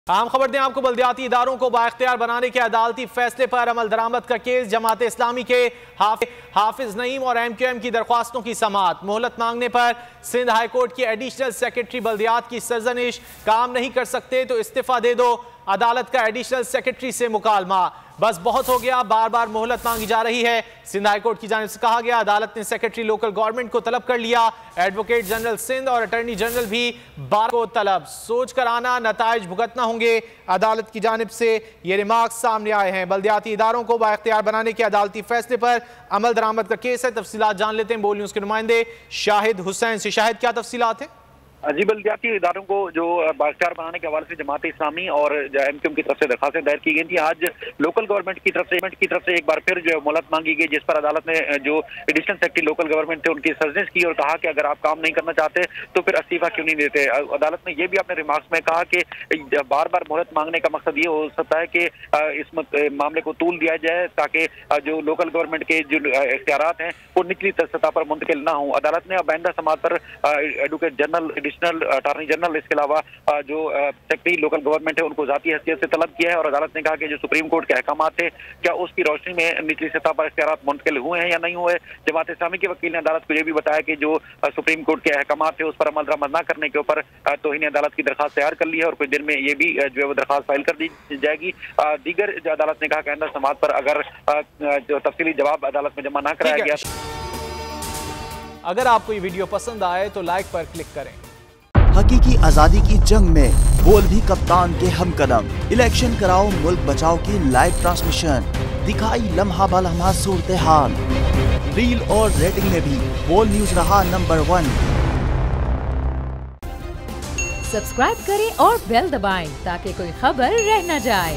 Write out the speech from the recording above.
आम खबर दें आपको, बल्दियाती इदारों को बाइख्तियार बनाने के अदालती फैसले पर अमल दरामद का केस। जमात इस्लामी के हाफिज नईम और MQM की दरख्वास्तों की समाअत। मोहलत मांगने पर सिंध हाई कोर्ट की एडिशनल सेक्रेटरी बल्दियात की सरजनिश, काम नहीं कर सकते तो इस्तीफा दे दो। अदालत का एडिशनल सेक्रेटरी से मुकालमा, बस बहुत हो गया, बार बार मोहलत मांगी जा रही है। सिंध हाई कोर्ट की जानिब से कहा गया, अदालत ने सेक्रेटरी लोकल गवर्नमेंट को तलब कर लिया। एडवोकेट जनरल सिंध और अटॉर्नी जनरल भी 12 को तलब, सोच कर आना, नताइज भुगतना होंगे। अदालत की जानिब से ये रिमार्क्स सामने आए हैं। बल्दियाती इदारों को बाइख्तियार बनाने के अदालती फैसले पर अमल दरामद का केस है। तफसीलात जान लेते हैं बोल न्यूज़ के नुमाइंदे शाहिद हुसैन से। शाहिद, क्या तफसीलात है? जी, बल्दियाती इदारों को जो बाइख्तियार बनाने के हवाले से जमात इस्लामी और MQM की तरफ से दरखास्तें दायर की गई थी। आज लोकल गवर्नमेंट की तरफ से एक बार फिर जो मोहलत मांगी गई, जिस पर अदालत ने जो एडिशनल सेक्रेटरी लोकल गवर्नमेंट थे उनकी सर्जनिश की और कहा कि अगर आप काम नहीं करना चाहते तो फिर इस्तीफा क्यों नहीं देते। अदालत ने यह भी अपने रिमार्क्स में कहा कि बार बार मोहलत मांगने का मकसद ये हो सकता है कि इस मामले को तूल दिया जाए ताकि जो लोकल गवर्नमेंट के जो इख्तियारात हैं वो निचली सतह पर मुंतकिल ना हो। अदालत ने अब आइंदा समाअत पर advocate general, additional attorney general, इसके अलावा जो सेक्रेटरी लोकल गवर्नमेंट है उनको जाती हैसियत से तलब किया है। और अदालत ने कहा कि जो सुप्रीम कोर्ट के अहकाम थे क्या उसकी रोशनी में निचली सतह पर इख्तियारात मुंतकिल हुए हैं या नहीं हुए। जमात इस्लामी के वकील ने अदालत को यह भी बताया कि जो सुप्रीम कोर्ट के अहकाम थे उस पर अमल दरामद न करने के ऊपर तौहीन अदालत की दरखास्त तैयार कर ली है और कुछ दिन में ये भी जो है वो दरखास्त फाइल कर दी जाएगी। दीगर जो अदालत ने कहा कि आइंदा समाअत पर अगर जो तफसीली जवाब अदालत में जमा न कराया गया। अगर आपको ये वीडियो पसंद आए तो लाइक पर क्लिक करें। हकीकी आजादी की जंग में बोल भी कप्तान के हमकदम। इलेक्शन कराओ मुल्क बचाओ की लाइव ट्रांसमिशन, दिखाई लम्हा ब लम्हा सूरत हाल। रील और रेटिंग में भी बोल न्यूज रहा नंबर 1। सब्सक्राइब करें और बेल दबाएं ताकि कोई खबर रह न जाए।